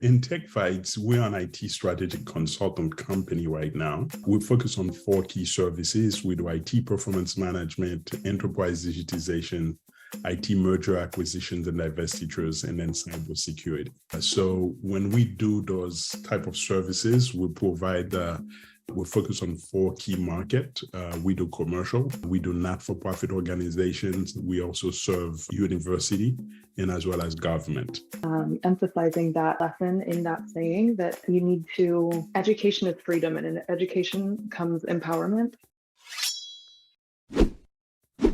in TechFides, we're an IT strategic consultant company right now. We focus on 4 key services. We do IT performance management, enterprise digitization, IT merger acquisitions and divestitures, and then cybersecurity. So when we do those type of services, we provide we focus on 4 key markets. We do commercial, we do not-for-profit organizations, we also serve university, and as well as government. Emphasizing that lesson in that saying that you need to, education is freedom, and in education comes empowerment.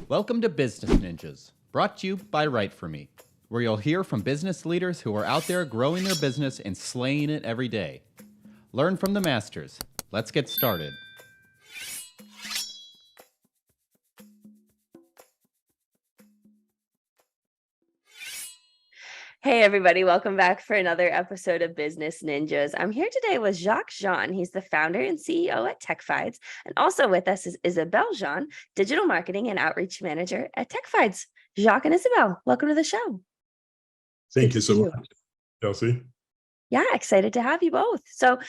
Welcome to Business Ninjas, brought to you by WriteForMe, where you'll hear from business leaders who are out there growing their business and slaying it every day. Learn from the masters. Let's get started. Hey everybody, welcome back for another episode of Business Ninjas. I'm here today with Jacques Jean. He's the founder and CEO at TechFides. And also with us is Isabelle Jean, digital marketing and outreach manager at TechFides. Jacques and Isabelle, welcome to the show. Thank you so much, Kelsey. Yeah, excited to have you both. So,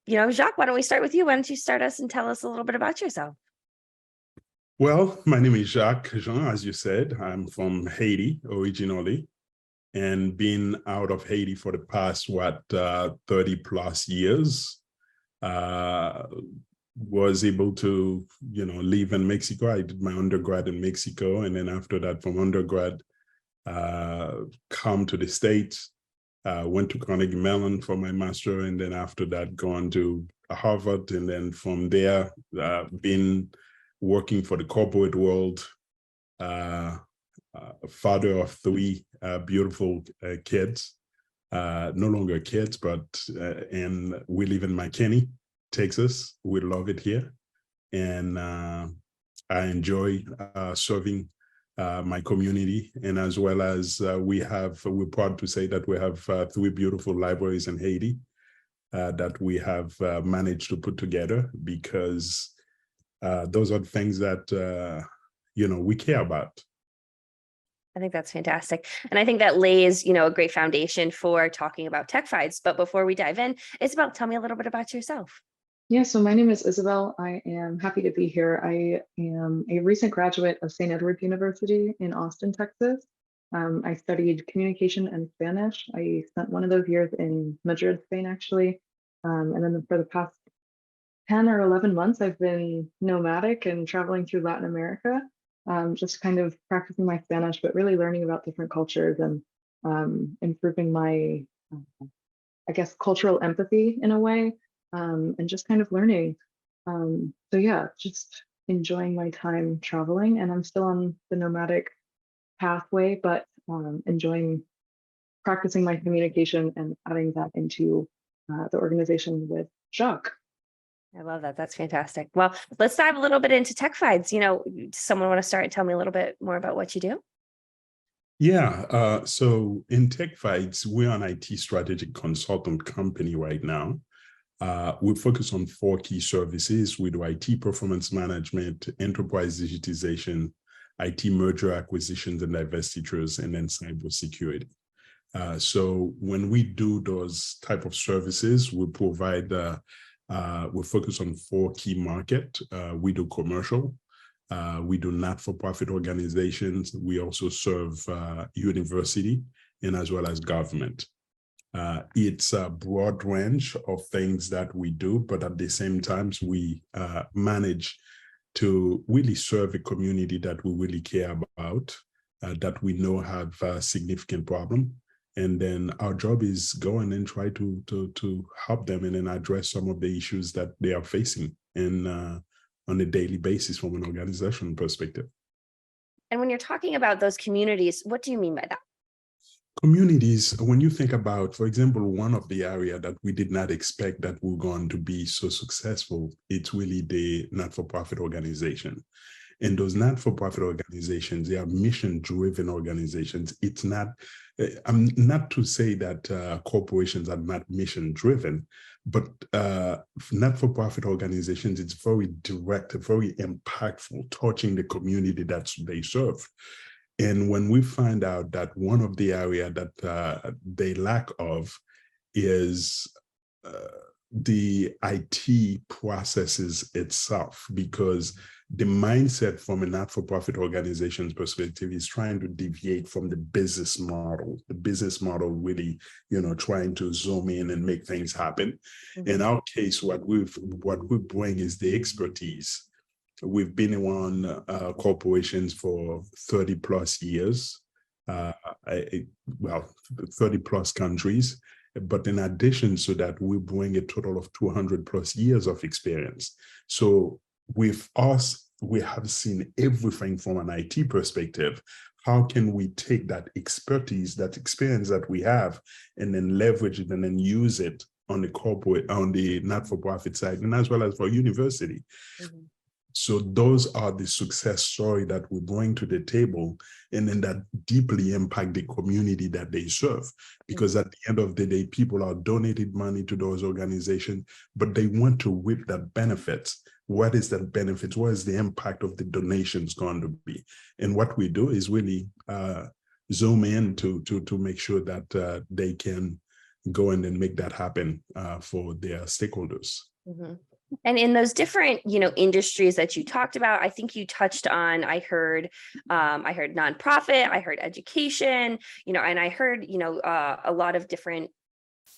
Jacques, why don't we start with you? Why don't you start us and tell us a little bit about yourself? Well, my name is Jacques Jean, as you said. I'm from Haiti originally, and been out of Haiti for the past, 30 plus years. Was able to, live in Mexico. I did my undergrad in Mexico. And then after that, from undergrad, come to the States, went to Carnegie Mellon for my master. And then after that, gone to Harvard. And then from there, been working for the corporate world, father of 3 beautiful kids, no longer kids, but and we live in McKinney, Texas. We love it here, and I enjoy serving my community, and as well as we're proud to say that we have 3 beautiful libraries in Haiti that we have managed to put together, because those are things that we care about. I think that's fantastic. And I think that lays, a great foundation for talking about TechFides. But before we dive in, Isabelle, tell me a little bit about yourself. Yeah, so my name is Isabelle. I am happy to be here. I am a recent graduate of St. Edward's University in Austin, Texas. I studied communication and Spanish. I spent one of those years in Madrid, Spain, actually. And then for the past 10 or 11 months, I've been nomadic and traveling through Latin America. Just kind of practicing my Spanish, but really learning about different cultures and improving my, cultural empathy in a way, and just kind of learning. So yeah, just enjoying my time traveling, and I'm still on the nomadic pathway, but enjoying practicing my communication and adding that into the organization with Jacques. I love that. That's fantastic. Well, let's dive a little bit into TechFides. Does someone want to start and tell me a little bit more about what you do? Yeah. So in TechFides, we're an IT strategic consultant company right now. We focus on 4 key services. We do IT performance management, enterprise digitization, IT merger acquisitions and divestitures, and then cybersecurity. So when we do those type of services, we provide we focus on 4 key markets. We do commercial, we do not-for-profit organizations. We also serve university, and as well as government. It's a broad range of things that we do, but at the same time, we manage to really serve a community that we really care about, that we know have a significant problem. And then our job is go in and try to help them and then address some of the issues that they are facing on a daily basis from an organizational perspective. And when you're talking about those communities, what do you mean by that? Communities, when you think about, for example, one of the area that we did not expect that we're going to be so successful, it's really the not-for-profit organization. And those not-for-profit organizations, they are mission-driven organizations. It's not, I'm not to say that corporations are not mission-driven, but not-for-profit organizations, it's very direct, very impactful, touching the community that they serve. And when we find out that one of the area that they lack of is the IT processes itself, because the mindset from a not-for-profit organization's perspective is trying to deviate from the business model. The business model really, trying to zoom in and make things happen. In our case, what we bring is the expertise. We've been around corporations for 30 plus years, 30 plus countries. But in addition to that, we bring a total of 200 plus years of experience. So with us, we have seen everything from an IT perspective. How can we take that expertise, that experience that we have, and then leverage it and then use it on the corporate, on the not-for-profit side, and as well as for university? So those are the success story that we bring to the table, and then that deeply impact the community that they serve. Because at the end of the day, people are donating money to those organizations, but they want to reap that benefits. What is that benefit? What is the impact of the donations going to be? And what we do is really zoom in to make sure that they can go in and make that happen for their stakeholders. And in those different, industries that you talked about, I think you touched on, I heard nonprofit, I heard education, and I heard, a lot of different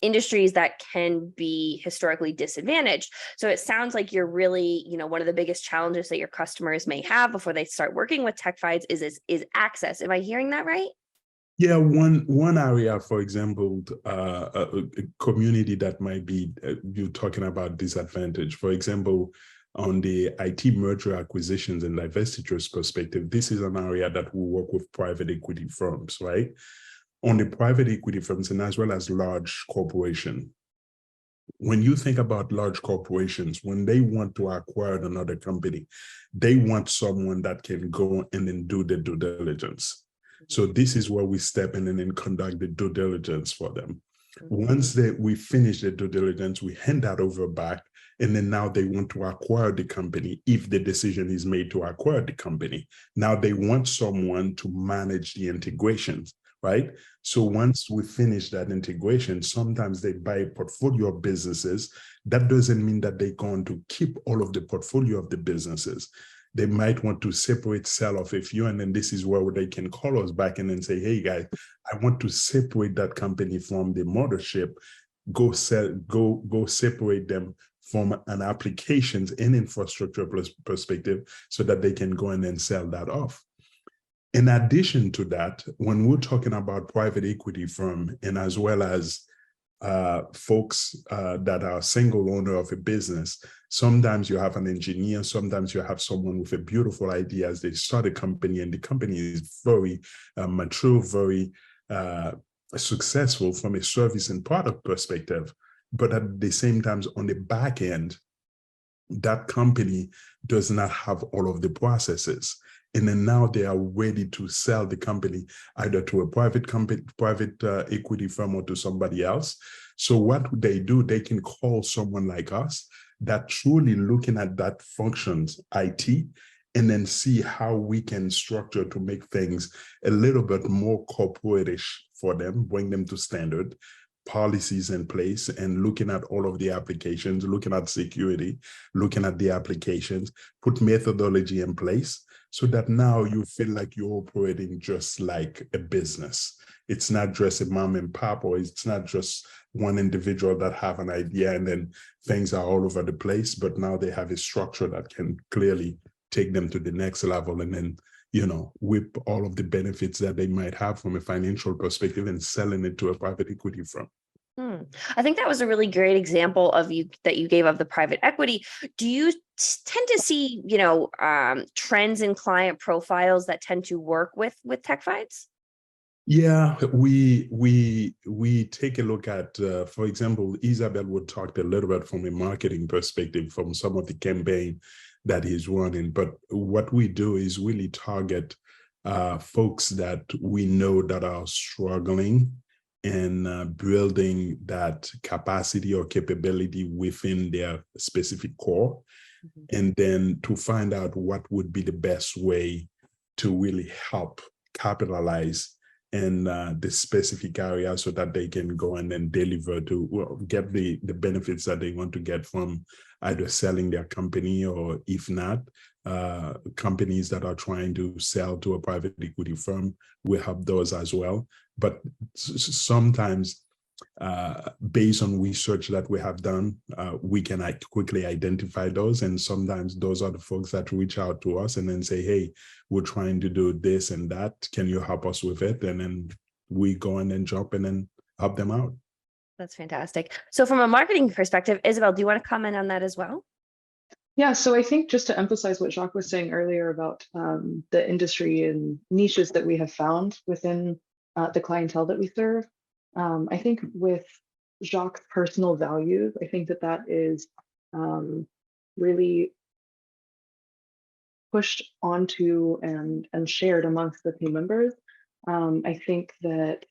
industries that can be historically disadvantaged. So it sounds like you're really, one of the biggest challenges that your customers may have before they start working with TechFides is access. Am I hearing that right? Yeah, one area, for example, a community that might be you talking about disadvantage. For example, on the IT merger acquisitions and divestitures perspective, this is an area that we work with private equity firms, right? On the private equity firms and as well as large corporations. When you think about large corporations, when they want to acquire another company, they want someone that can go in and do the due diligence. So this is where we step in and then conduct the due diligence for them. Once we finish the due diligence, we hand that over back, and then now they want to acquire the company. If the decision is made to acquire the company, now they want someone to manage the integrations, right? So once we finish that integration, sometimes they buy a portfolio of businesses. That doesn't mean that they're going to keep all of the portfolio of the businesses. They might want to separate, sell off a few, and then this is where they can call us back and then say, hey guys, I want to separate that company from the mothership. Go separate them from an applications and infrastructure perspective so that they can go in and sell that off. In addition to that, when we're talking about private equity firm and as well as folks that are single owner of a business, sometimes you have an engineer, sometimes you have someone with a beautiful idea as they start a company, and the company is very mature, very successful from a service and product perspective. But at the same time, on the back end, that company does not have all of the processes. And then now they are ready to sell the company either to a private equity firm or to somebody else. So what they do, they can call someone like us that truly looking at that functions, IT, and then see how we can structure to make things a little bit more corporate-ish for them, bring them to standard, policies in place, and looking at all of the applications, looking at security, looking at the applications, put methodology in place so that now you feel like you're operating just like a business. It's not just a mom and pop, or it's not just one individual that have an idea and then things are all over the place, but now they have a structure that can clearly take them to the next level and then, whip all of the benefits that they might have from a financial perspective and selling it to a private equity firm. I think that was a really great example that you gave of the private equity. Do you tend to see, trends in client profiles that tend to work with TechFides? Yeah, we take a look at, for example, Isabelle would talk a little bit from a marketing perspective from some of the campaign that he's running. But what we do is really target folks that we know that are struggling and building that capacity or capability within their specific core, and then to find out what would be the best way to really help capitalize in the specific area so that they can go and then deliver to, well, get the benefits that they want to get from either selling their company, or if not, companies that are trying to sell to a private equity firm, we have those as well. But sometimes, based on research that we have done, we can quickly identify those. And sometimes those are the folks that reach out to us and then say, hey, we're trying to do this and that. Can you help us with it? And then we go in and jump in and help them out. That's fantastic. So from a marketing perspective, Isabelle, do you want to comment on that as well? Yeah, so I think just to emphasize what Jacques was saying earlier about the industry and niches that we have found within the clientele that we serve, I think with Jacques' personal values, I think that is really pushed onto and shared amongst the team members. I think that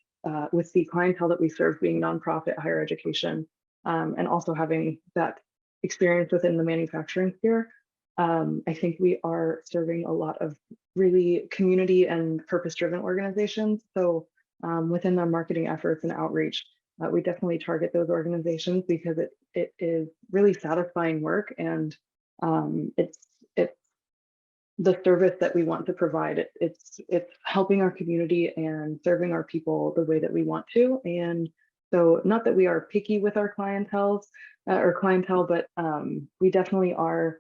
with the clientele that we serve being nonprofit, higher education, and also having that experience within the manufacturing sphere, I think we are serving a lot of really community and purpose-driven organizations. So within our marketing efforts and outreach, we definitely target those organizations because it is really satisfying work, and it's the service that we want to provide. It's helping our community and serving our people the way that we want to. And so, not that we are picky with our clientele, but we definitely are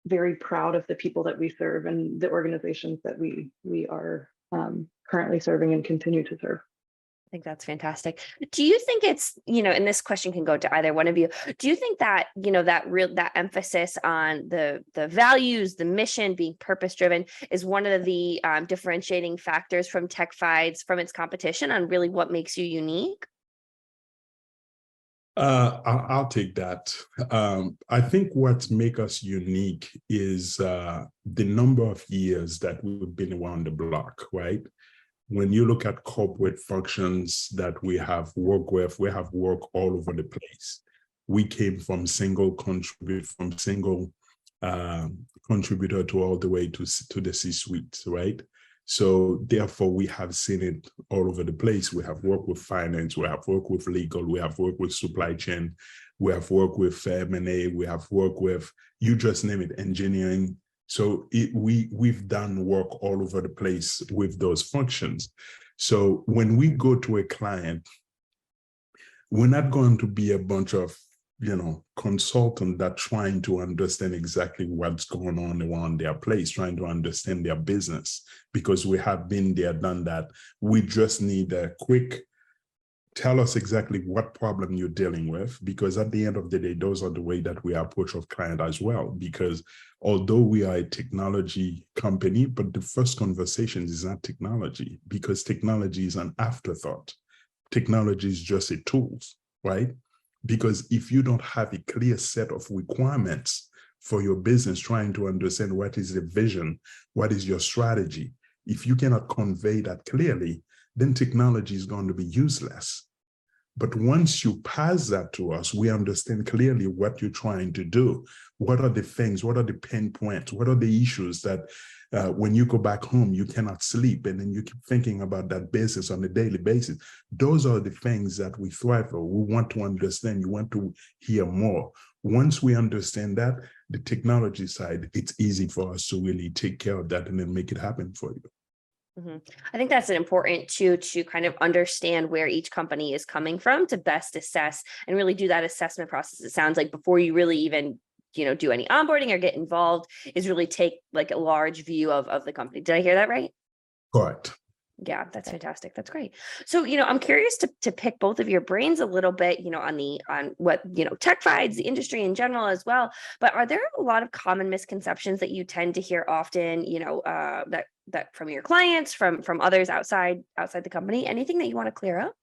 very proud of the people that we serve and the organizations that we are currently serving and continue to serve. I think that's fantastic. Do you think it's, and this question can go to either one of you, do you think that, that emphasis on the values, the mission, being purpose-driven is one of the differentiating factors from TechFides from its competition on really what makes you unique? I'll take that. I think what makes us unique is the number of years that we've been around the block, right? When you look at corporate functions that we have worked with, we have worked all over the place. We came from single contributor to all the way to the C-suite, right? So therefore, we have seen it all over the place. We have worked with finance, we have worked with legal, we have worked with supply chain, we have worked with M&A, we have worked with, you just name it, engineering. So we've done work all over the place with those functions. So when we go to a client, we're not going to be a bunch of consultant that trying to understand exactly what's going on around their place, trying to understand their business, because we have been there, done that. We just need a quick, tell us exactly what problem you're dealing with, because at the end of the day, those are the way that we approach our client as well. Because although we are a technology company, but the first conversation is not technology, because technology is an afterthought. Technology is just a tool, right? Because if you don't have a clear set of requirements for your business, trying to understand what is the vision, what is your strategy, if you cannot convey that clearly, then technology is going to be useless. But once you pass that to us, we understand clearly what you're trying to do. What are the things, what are the pain points, what are the issues that when you go back home, you cannot sleep, and then you keep thinking about that business on a daily basis. Those are the things that we thrive for. We want to understand, you want to hear more. Once we understand that, the technology side, it's easy for us to really take care of that and then make it happen for you. Mm-hmm. I think that's important to kind of understand where each company is coming from to best assess and really do that assessment process. It sounds like before you really even do any onboarding or get involved, is really take like a large view of the company. Did I hear that right? Correct. Yeah, that's fantastic. That's great. So, I'm curious to pick both of your brains a little bit, on what, TechFides, the industry in general as well. But are there a lot of common misconceptions that you tend to hear often, that from your clients, from others outside the company? Anything that you want to clear up?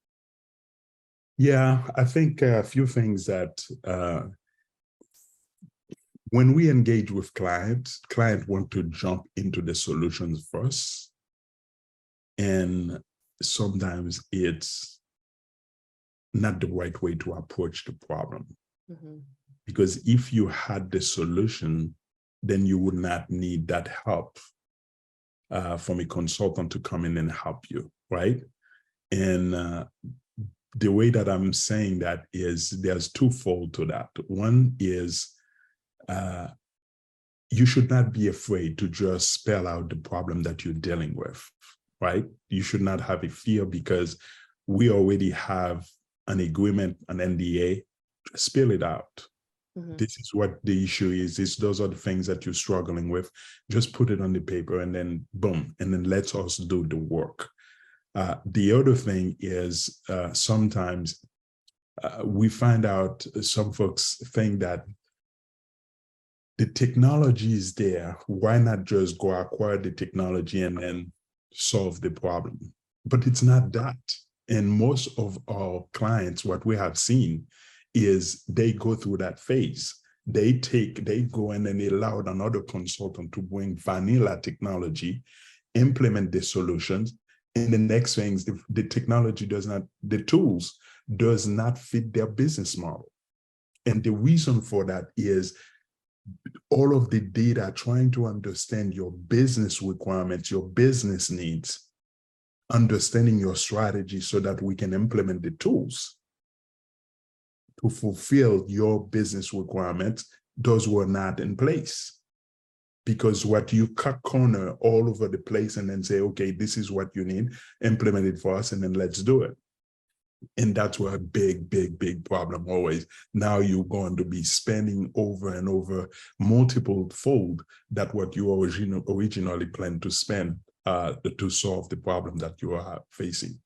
Yeah, I think a few things that when we engage with clients want to jump into the solutions first. And sometimes it's not the right way to approach the problem. Mm-hmm. Because if you had the solution, then you would not need that help from a consultant to come in and help you. right? And the way that I'm saying that is there's twofold to that. One is you should not be afraid to just spell out the problem that you're dealing with, right? You should not have a fear because we already have an agreement, an NDA. Spill it out. This is what the issue is. Those are the things that you're struggling with. Just put it on the paper and then boom, and then let us do the work. The other thing is sometimes we find out some folks think that the technology is there. Why not just go acquire the technology and then solve the problem? But it's not that. And most of our clients, what we have seen is they go through that phase. They go in and they allow another consultant to bring vanilla technology, implement the solutions. And the next thing is the technology the tools does not fit their business model. And the reason for that is all of the data, trying to understand your business requirements, your business needs, understanding your strategy so that we can implement the tools to fulfill your business requirements. Those were not in place. Because what you cut corner all over the place and then say, okay, this is what you need, implement it for us, and then let's do it. And that's where a big problem always. Now you're going to be spending over and over multiple fold that what you originally planned to spend to solve the problem that you are facing.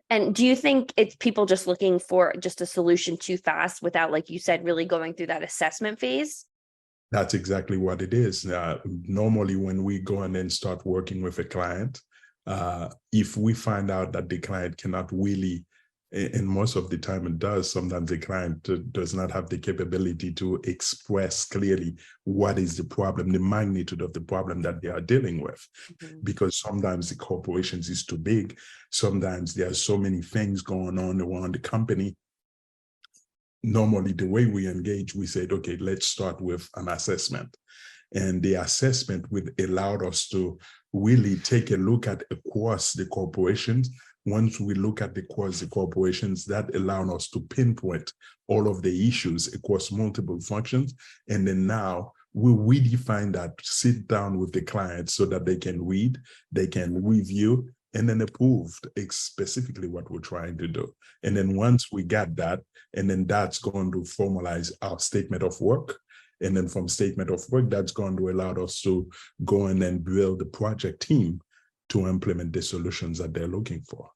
And do you think it's people just looking for just a solution too fast without, like you said, really going through that assessment phase? That's exactly what it is. Normally, when we go and then start working with a client, if we find out that the client cannot really, and most of the time it does, sometimes the client does not have the capability to express clearly what is the problem, the magnitude of the problem that they are dealing with. Because sometimes the corporations is too big. Sometimes there are so many things going on around the company. Normally, the way we engage, we said, okay, let's start with an assessment. And the assessment would allow us to really take a look at across the corporations. Once we look at across the corporations, that allows us to pinpoint all of the issues across multiple functions. And then now we redefine that, sit down with the clients so that they can read, they can review, and then approved specifically what we're trying to do. And then once we got that, and then that's going to formalize our statement of work. And then from statement of work, that's going to allow us to go in and build the project team to implement the solutions that they're looking for.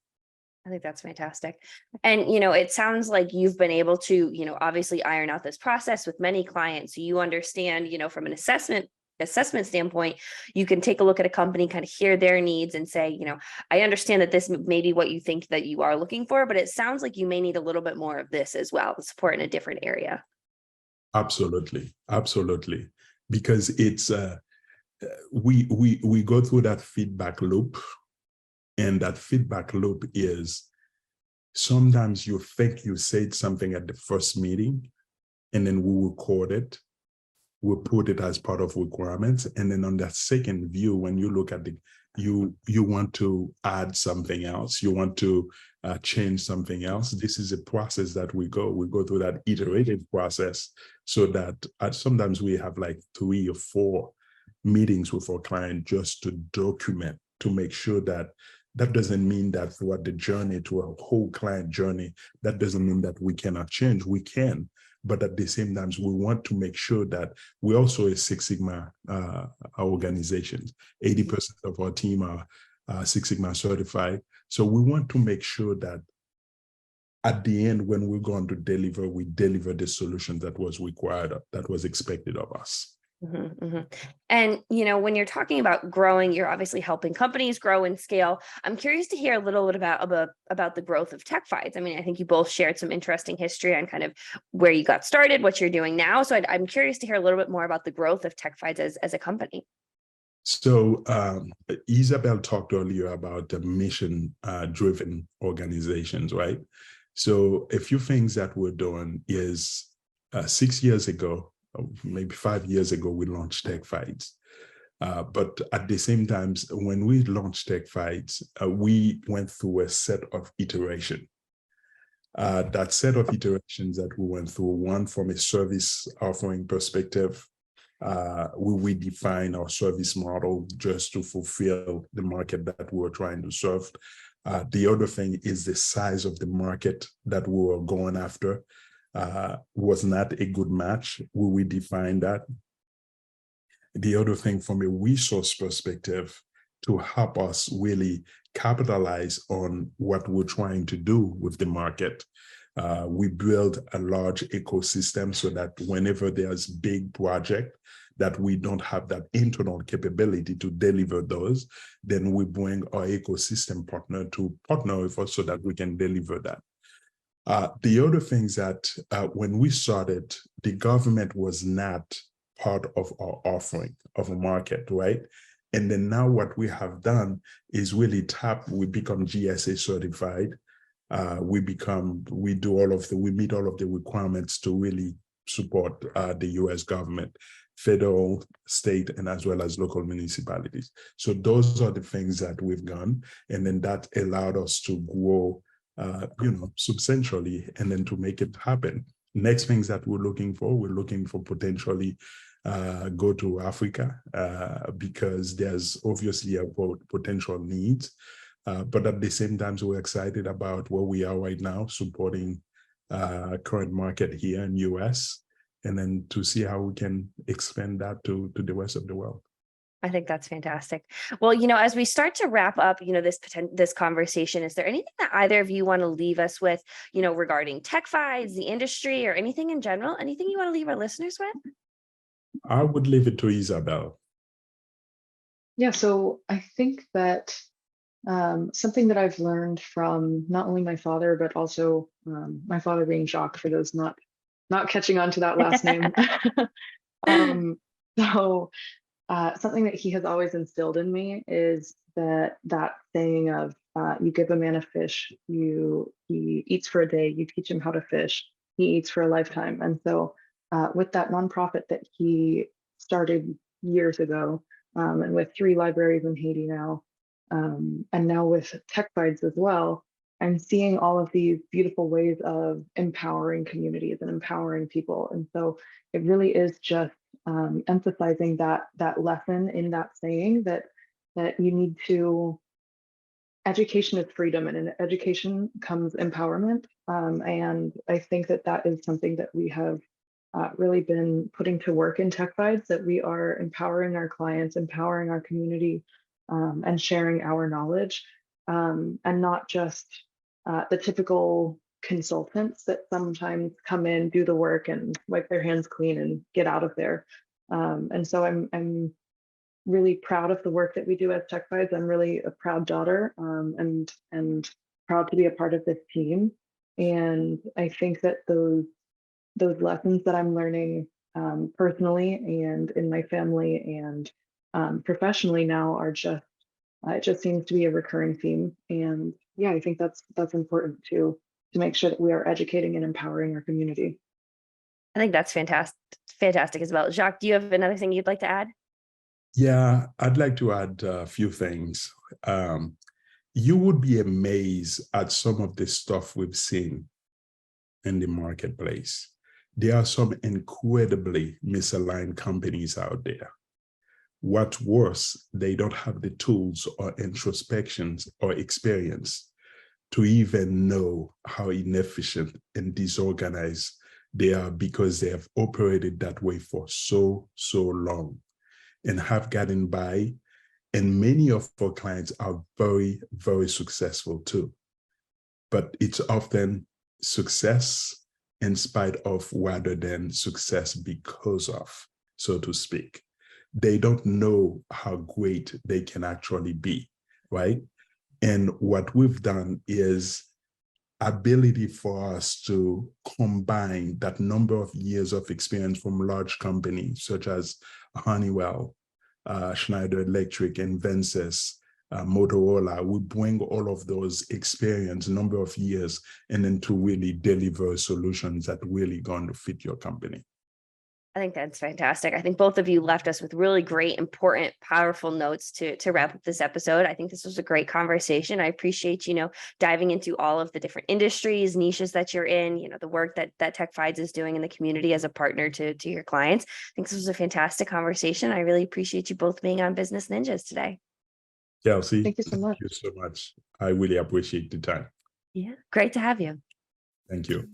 I think that's fantastic. And, you know, it sounds like you've been able to, you know, obviously iron out this process with many clients. So you understand, you know, from an assessment standpoint, you can take a look at a company, kind of hear their needs and say, you know, I understand that this may be what you think that you are looking for, but it sounds like you may need a little bit more of this as well, support in a different area. Absolutely. Because it's we go through that feedback loop, and that feedback loop is sometimes you think you said something at the first meeting, and then we record it. We put it as part of requirements. And then on that second view, when you look at you want to add something else, you want to change something else. This is a process that we go through that iterative process, so that sometimes we have like 3 or 4 meetings with our client just to document, to make sure that doesn't mean that throughout the journey to a whole client journey, that doesn't mean that we cannot change. We can. But at the same time, we want to make sure that we're also a Six Sigma organization. 80% of our team are Six Sigma certified. So we want to make sure that at the end, when we're going to deliver, we deliver the solution that was required, that was expected of us. And, you know, when you're talking about growing, you're obviously helping companies grow and scale. I'm curious to hear a little bit about the growth of TechFides. I mean, I think you both shared some interesting history on kind of where you got started, what you're doing now. So I'm curious to hear a little bit more about the growth of TechFides as a company. So Isabelle talked earlier about the mission-driven organizations, right? So a few things that we're doing is 6 years ago, maybe 5 years ago, we launched TechFides. But at the same time, when we launched TechFides, we went through a set of iteration. That set of iterations that we went through, one from a service offering perspective, we define our service model just to fulfill the market that we were trying to serve. The other thing is the size of the market that we were going after was not a good match. We defined that. The other thing from a resource perspective, to help us really capitalize on what we're trying to do with the market, we build a large ecosystem so that whenever there's big project that we don't have that internal capability to deliver those, then we bring our ecosystem partner to partner with us so that we can deliver that. The other things that when we started, the government was not part of our offering of a market, right? And then now what we have done is really we become GSA certified. We meet all of the requirements to really support the US government, federal, state, and as well as local municipalities. So those are the things that we've done. And then that allowed us to grow, substantially, and then to make it happen. Next things that we're looking for potentially go to Africa because there's obviously a potential needs. But at the same time, we're excited about where we are right now, supporting current market here in US, and then to see how we can expand that to the rest of the world. I think that's fantastic. Well, as we start to wrap up, this conversation, is there anything that either of you want to leave us with, regarding TechFides, the industry, or anything in general? Anything you want to leave our listeners with? I would leave it to Isabelle. Yeah, so I think that something that I've learned from not only my father, but also my father being Jacques, for those not catching on to that last name. Something that he has always instilled in me is that saying of you give a man a fish, he eats for a day, you teach him how to fish, he eats for a lifetime. And so with that nonprofit that he started years ago, and with 3 libraries in Haiti now, and now with TechFides as well, I'm seeing all of these beautiful ways of empowering communities and empowering people. And so it really is just emphasizing that lesson in that saying that you need to, education is freedom, and in education comes empowerment. And I think that is something that we have really been putting to work in TechFides, that we are empowering our clients, empowering our community, and sharing our knowledge, and not just the typical consultants that sometimes come in, do the work, and wipe their hands clean and get out of there. And so I'm really proud of the work that we do as TechFides. I'm really a proud daughter, and proud to be a part of this team. And I think that those lessons that I'm learning personally and in my family and professionally now are just, it just seems to be a recurring theme. And yeah, I think that's important to make sure that we are educating and empowering our community. I think that's fantastic as well. Jacques, do you have another thing you'd like to add? Yeah, I'd like to add a few things. You would be amazed at some of the stuff we've seen in the marketplace. There are some incredibly misaligned companies out there. What's worse, they don't have the tools or introspections or experience to even know how inefficient and disorganized they are, because they have operated that way for so long and have gotten by. And many of our clients are very, very successful too. But it's often success in spite of rather than success because of, so to speak. They don't know how great they can actually be, right? And what we've done is ability for us to combine that number of years of experience from large companies such as Honeywell, Schneider Electric, Invensys, Motorola. We bring all of those experience, number of years, and then to really deliver solutions that really going to fit your company. I think that's fantastic. I think both of you left us with really great, important, powerful notes to wrap up this episode. I think this was a great conversation. I appreciate, diving into all of the different industries, niches that you're in, the work that TechFides is doing in the community as a partner to your clients. I think this was a fantastic conversation. I really appreciate you both being on Business Ninjas today. Kelsey, Thank you so much. Thank you so much. I really appreciate the time. Yeah, great to have you. Thank you.